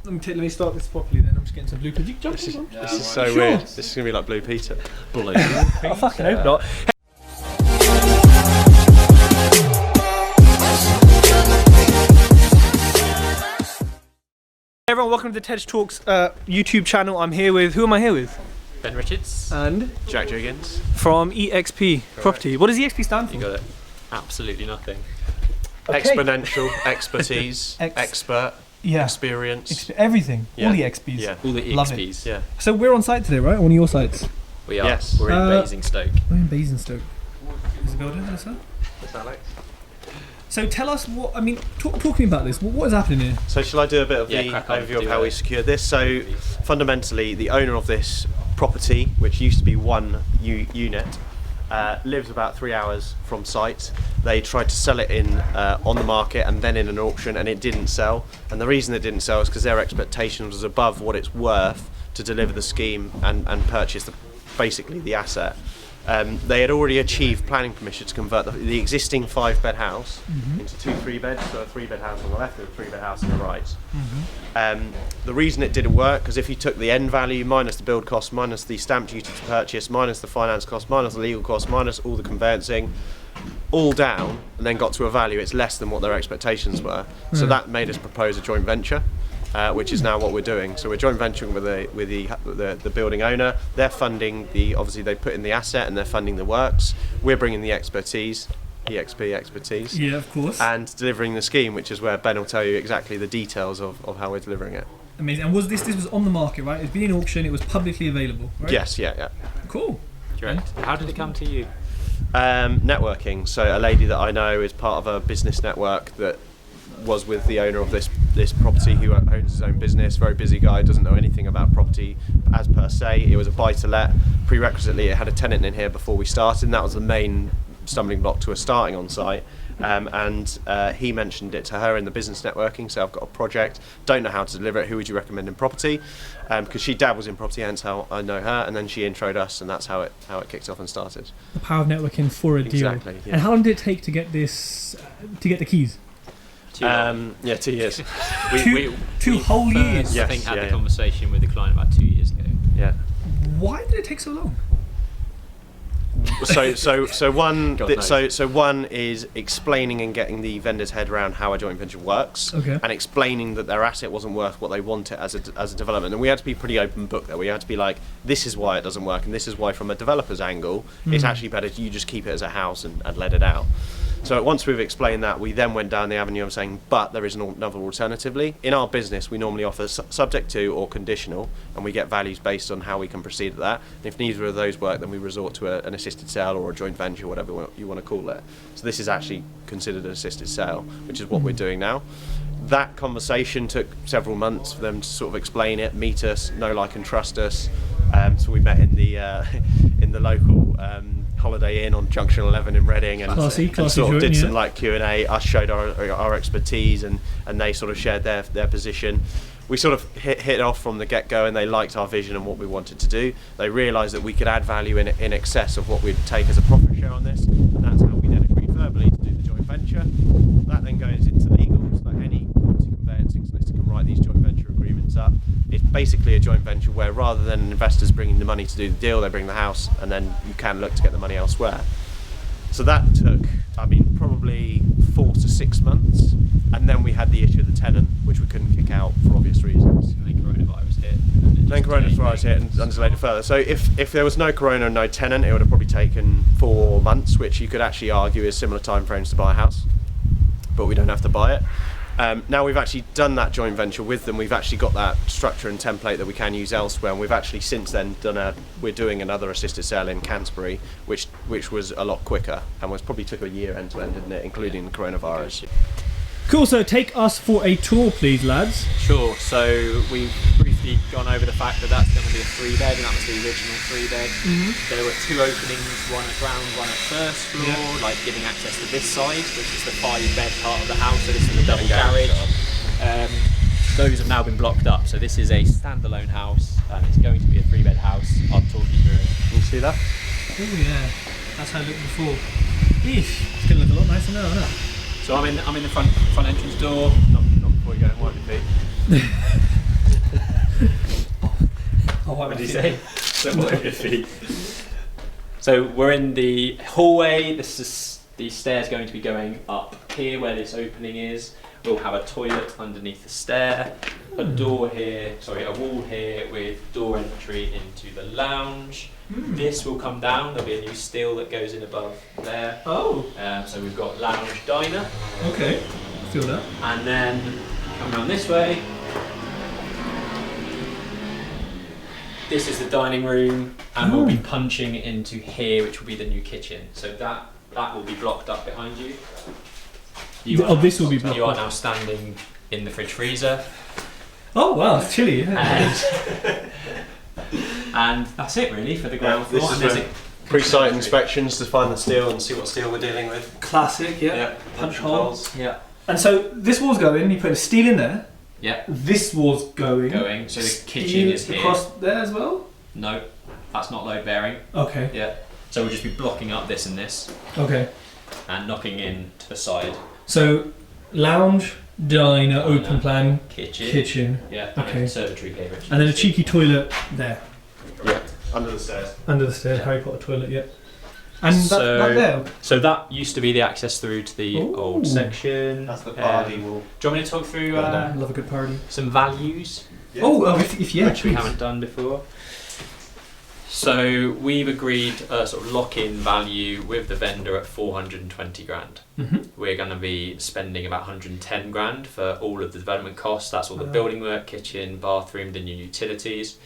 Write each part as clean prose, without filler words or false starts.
let me start this properly then. I'm just getting some blue Peter. This is so weird. This is going to be like Blue Peter. Blue Peter. I fucking hope not. Hey everyone, welcome to the TED Talks YouTube channel. I'm here with, who am I here with? Ben Richards. And? Jack Jiggins. From EXP Property. What does EXP stand for? You got it. Absolutely nothing. Okay. Exponential, expertise, expert, experience. Everything. Yeah. All the XPs. Yeah. All the EXPs. Yeah. So we're on site today, right? On your sites? We are. Yes. We're in Basingstoke. We're in Basingstoke. Is the building, is that? That's Alex. So tell us what, talking about this, what is happening here? So shall I do a bit of the overview of how we secured this? So fundamentally, the owner of this property, which used to be one unit, lives about 3 hours from site. They tried to sell it in on the market and then in an auction, and it didn't sell. And the reason it didn't sell is because their expectation was above what it's worth to deliver the scheme and purchase basically the asset. They had already achieved planning permission to convert the existing 5-bed house into 2 3-beds, so a 3-bed house on the left and a 3-bed house on the right. The reason it didn't work, because if you took the end value minus the build cost, minus the stamp duty to purchase, minus the finance cost, minus the legal cost, minus all the conveyancing, all down, and then got to a value, it's less than what their expectations were. So that made us propose a joint venture. Which is now what we're doing. So we're joint venturing with the building owner. They're funding obviously they put in the asset and they're funding the works. We're bringing the expertise, EXP expertise. Yeah, of course. And delivering the scheme, which is where Ben will tell you exactly the details of how we're delivering it. Amazing. And this was on the market, right? It's been in auction. It was publicly available, right? Yes, yeah. Cool. Correct. How did it come to you? Networking. So a lady that I know is part of a business network that was with the owner of this property, who owns his own business, very busy guy, doesn't know anything about property as per se. It was a buy-to-let. Prerequisitely, it had a tenant in here before we started, and that was the main stumbling block to us starting on site. He mentioned it to her in the business networking, so I've got a project, don't know how to deliver it, who would you recommend in property? Because she dabbles in property, hence how I know her, and then she introed us, and that's how it kicked off and started. The power of networking for a deal. Exactly. Yeah. And how long did it take to get this, to get the keys? 2 years. Two whole years. I think had the conversation with the client about 2 years ago. Yeah. Why did it take so long? So one is explaining and getting the vendor's head around how a joint venture works, and explaining that their asset wasn't worth what they wanted as a development. And we had to be pretty open book there. We had to be like, this is why it doesn't work, and this is why from a developer's angle, it's actually better you just keep it as a house and let it out. So once we've explained that, we then went down the avenue of saying, but there is another alternatively. In our business, we normally offer subject to or conditional, and we get values based on how we can proceed with that. And if neither of those work, then we resort to an assisted sale or a joint venture, whatever you want to call it. So this is actually considered an assisted sale, which is what we're doing now. That conversation took several months for them to sort of explain it, meet us, know, like, and trust us. So we met in the local Holiday Inn on Junction 11 in Reading, and sort of did some like Q&A. Us showed our expertise, and they sort of shared their position. We sort of hit off from the get-go, and they liked our vision and what we wanted to do. They realised that we could add value in excess of what we'd take as a profit share on this, and that's how we then agreed verbally to do the joint venture. That then goes into legals, like any property conveyancing solicitor can write these joint venture agreements up. It's basically a joint venture where rather than investors bringing the money to do the deal, they bring the house, and then you can look to get the money elsewhere. So that took, probably 4 to 6 months, and then we had the issue of the tenant, which we couldn't kick out for obvious reasons. And then coronavirus hit. And delayed it further. So if there was no corona and no tenant, it would have probably taken 4 months, which you could actually argue is similar time frames to buy a house, but we don't have to buy it. Now we've actually done that joint venture with them. We've actually got that structure and template that we can use elsewhere, and we've actually since then we're doing another assisted sale in Canterbury, which was a lot quicker and probably took a year end to end, didn't it, including the coronavirus. Cool, so take us for a tour, please, lads. Sure, so we've briefly gone over the fact that that's going to be a 3-bed, and that was the original 3-bed. There were 2 openings, one at ground, one at first floor, like giving access to this side, which is the 5-bed part of the house, so this is the double garage. Those have now been blocked up, so this is a standalone house, and it's going to be a 3-bed house. I'll talk you through it. Can you see that? Oh yeah, that's how it looked before. Eesh, it's going to look a lot nicer now, isn't it? So I'm in the front entrance door. Not before you go and wipe your feet. What did you say? So we're in the hallway. This is the stairs going to be going up here where this opening is. We'll have a toilet underneath the stair, a wall here with door entry into the lounge. This will come down. There'll be a new steel that goes in above there. Oh. So we've got lounge diner. Okay. Feel that. And then come around this way. This is the dining room, and we'll be punching into here, which will be the new kitchen. So that will be blocked up behind you. This will be blocked up. You are now standing in the fridge freezer. Oh wow, it's chilly. And that's it really for the ground floor. This is pre-site inspections to find the steel and see what steel we're dealing with. Classic, yeah. Punch holes. Yeah. And so this wall's going, you put a steel in there. Yeah. This wall's going. So the kitchen is here. Across there as well? No, that's not load bearing. Okay. Yeah. So we'll just be blocking up this and this. Okay. And knocking in to the side. So lounge, diner, open plan, kitchen. Yeah. And a conservatory here. And then a cheeky toilet there. Yeah. Under the stairs. Under the stairs, Harry Potter toilet, yeah. And that there. So that used to be the access through to the old section. That's the party wall. Do you want me to talk through love a good party. some values? Yeah. If which we haven't done before. So we've agreed a sort of lock-in value with the vendor at 420 grand. We're going to be spending about 110 grand for all of the development costs. That's all the building work, kitchen, bathroom, the new utilities,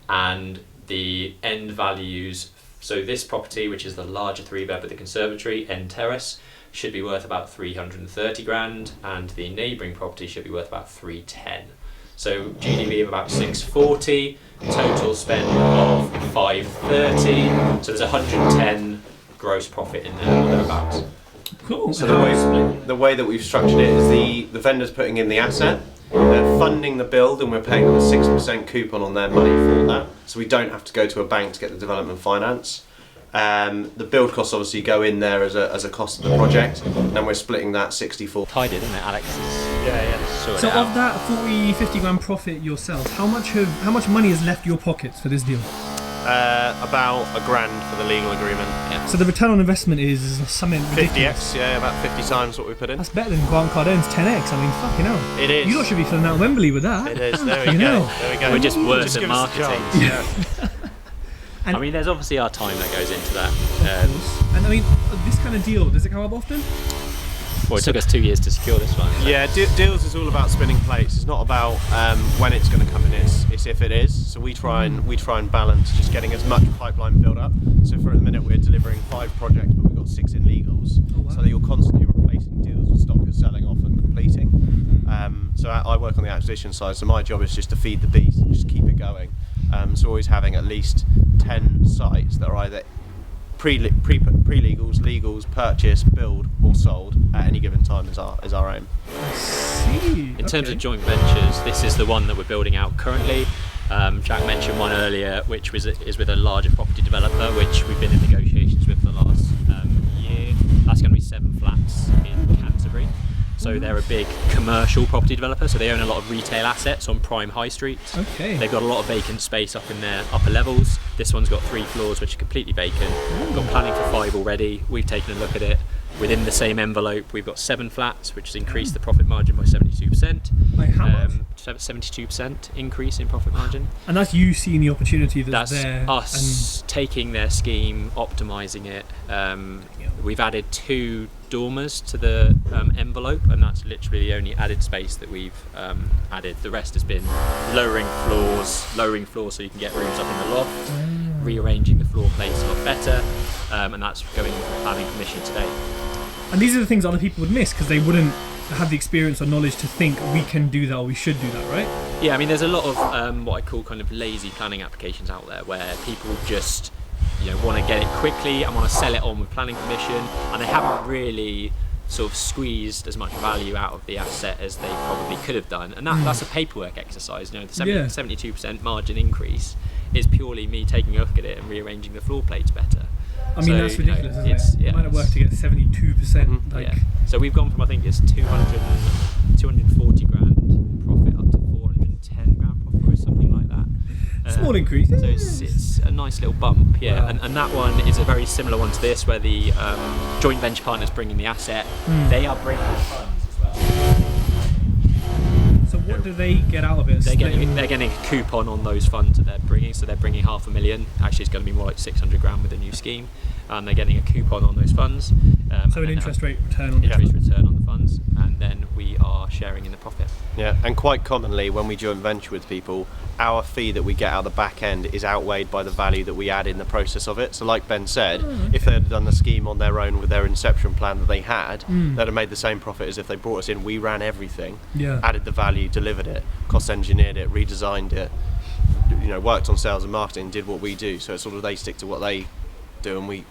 and the end values. So this property, which is the larger 3-bed with the conservatory, end terrace, should be worth about 330 grand, and the neighbouring property should be worth about 310. So GDV of about 640, total spend of 530. So there's 110 gross profit in there or thereabouts. Cool. So the way that we've structured it is the vendor's putting in the asset, they're funding the build, and we're paying them a 6% coupon on their money for that. So we don't have to go to a bank to get the development finance. The build costs obviously go in there as a cost of the project, and then we're splitting that 64. Tidy, isn't it, Alex? So of that 50 grand profit yourselves, how much money has left your pockets for this deal? About £1,000 for the legal agreement. Yeah. So the return on investment is something ridiculous. 50x, yeah, about 50 times what we put in. That's better than Grant Cardone's 10x. I mean, fucking hell. It is. You lot should be filling out Wembley with that. It is. There we go. There we go. We're just worse at marketing. Yeah. I mean, there's obviously our time that goes into that. And I mean, this kind of deal, does it come up often? Well, it took us 2 years to secure this one. So. Yeah, deals is all about spinning plates. It's not about when it's going to come in. It's if it is. So we try and balance just getting as much pipeline built up. So for at the minute we're delivering 5 projects, but we've got 6 in legals. Oh, wow. So that you're constantly replacing deals with stock you're selling off and completing. So I work on the acquisition side. So my job is just to feed the beast and just keep it going. So always having at least 10 sites that are either pre-legals, legals, purchase, build or sold at any given time is our aim. I see. In terms of joint ventures, this is the one that we're building out currently. Jack mentioned one earlier, which is with a larger property developer, which we've been in negotiations with for the last year. That's going to be 7 flats in Canterbury. So they're a big commercial property developer, so they own a lot of retail assets on prime high streets. Okay. They've got a lot of vacant space up in their upper levels. This one's got 3 floors which are completely vacant. We've got planning for 5 already. We've taken a look at it. Within the same envelope, we've got 7 flats, which has increased the profit margin by 72%. By how much? 72% increase in profit margin. And that's you seeing the opportunity that's there. That's us taking their scheme, optimising it. We've added 2 dormers to the envelope, and that's literally the only added space that we've added. The rest has been lowering floors so you can get rooms up in the loft, rearranging the floor plates a lot better, and that's going for planning permission today. And these are the things other people would miss because they wouldn't have the experience or knowledge to think we can do that or we should do that, right? Yeah, I mean, there's a lot of what I call kind of lazy planning applications out there where people just want to get it quickly and want to sell it on with planning permission, and they haven't really sort of squeezed as much value out of the asset as they probably could have done, and that's a paperwork exercise. The 72% margin increase is purely me taking a look at it and rearranging the floor plates better. I mean, that's ridiculous, isn't it? It might have worked to get 72%. So we've gone from, I think it's 240 grand profit up to 410 grand profit or something like that. small increase. So it's a nice little bump, yeah. Wow. And that one is a very similar one to this, where the joint venture partner's bringing the asset. They are bringing the funds as well. So what do they get out of it? They're getting a coupon on those funds that they're bringing. So they're bringing $500,000. Actually, it's going to be more like 600 grand with the new scheme. And they're getting a coupon on those funds. So an interest rate return on the funds, and then we are sharing in the profit. Yeah, and quite commonly when we joint venture with people, our fee that we get out the back end is outweighed by the value that we add in the process of it. So like Ben said, if they had done the scheme on their own with their inception plan that they had, they'd have made the same profit as if they brought us in. We ran everything, added the value, delivered it, cost engineered it, redesigned it, worked on sales and marketing, did what we do. So it's sort of they stick to what they do and we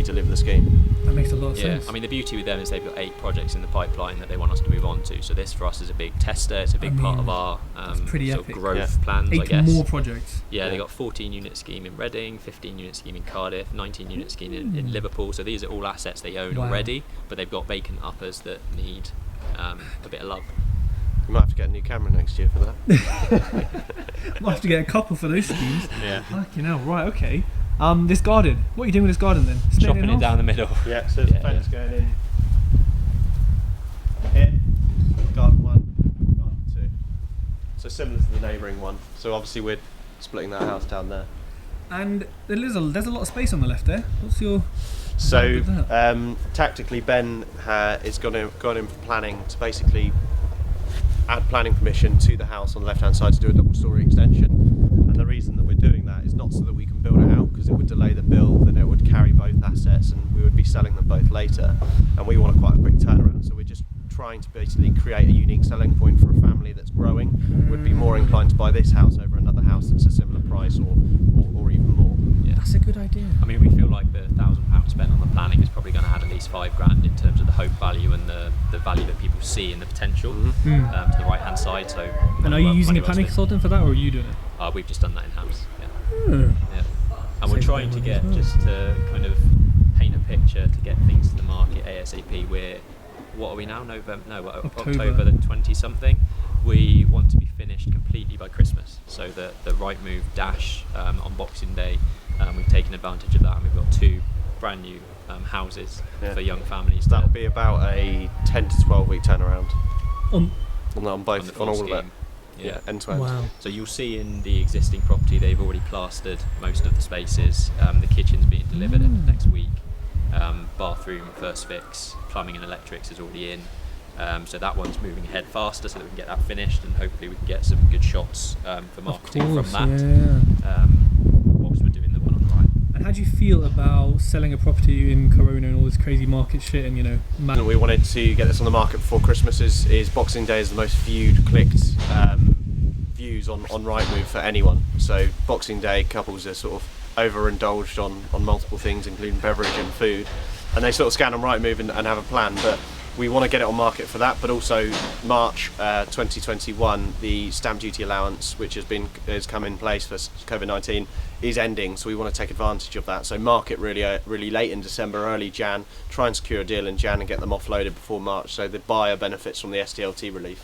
deliver the scheme. That makes a lot of sense. I mean, the beauty with them is they've got 8 projects in the pipeline that they want us to move on to. So this for us is a big tester. It's a big part of our sort of growth plans, I guess. 8 more projects. Yeah, they got 14 unit scheme in Reading, 15 unit scheme in Cardiff, 19 unit scheme in Liverpool. So these are all assets they own already, but they've got vacant uppers that need a bit of love. We might have to get a new camera next year for that. Might have to get a couple for those schemes. Yeah. Fucking hell. Right. Okay. This garden. What are you doing with this garden then? Chopping it down the middle. Yeah, so there's a fence going in here. Garden 1, garden 2. So similar to the neighbouring one. So obviously we're splitting that house down there. And there's a lot of space on the left there. What's your... So tactically Ben is gone in for planning to basically add planning permission to the house on the left hand side to do a double storey extension. And the reason that we're doing that is not so that we can build it out, because it would delay the build and it would carry both assets and we would be selling them both later, and we want quite a quick turnaround. So we're just trying to basically create a unique selling point for a family that's growing, would be more inclined to buy this house over another house that's a similar price or even more. Yeah. That's a good idea. I mean, we feel like the £1,000 spent on the planning is probably going to add at least £5,000 in terms of the hope value and the value that people see in the potential to the right hand side. So, and are you using a planning consultant for that, or are you doing it? We've just done that in house. Yeah. And we're trying to get just to kind of paint a picture to get things to the market ASAP. What are we now? October the 20 something. We want to be finished completely by Christmas, so that the right move dash on Boxing Day, we've taken advantage of that, and we've got 2 brand new houses for young families. That'll be about a 10 to 12 week turnaround on both, on all of it. Yeah, end to end. Wow. So you'll see in the existing property they've already plastered most of the spaces. The kitchen's being delivered next week. Bathroom first fix, plumbing and electrics is already in. So that one's moving ahead faster, so that we can get that finished, and hopefully we can get some good shots for marketing from that. Whilst we're doing the one on the right. And how do you feel about selling a property in Corona and all this crazy market shit? And we wanted to get this on the market before Christmas. Is Boxing Day is the most viewed, clicked views on Rightmove for anyone. So Boxing Day, couples are sort of overindulged on multiple things, including beverage and food, and they sort of scan on Rightmove and have a plan. But we want to get it on market for that, but also March 2021, the stamp duty allowance, which has come in place for COVID-19, is ending. So we want to take advantage of that. So market really late in December, early Jan, try and secure a deal in Jan and get them offloaded before March, so the buyer benefits from the SDLT relief.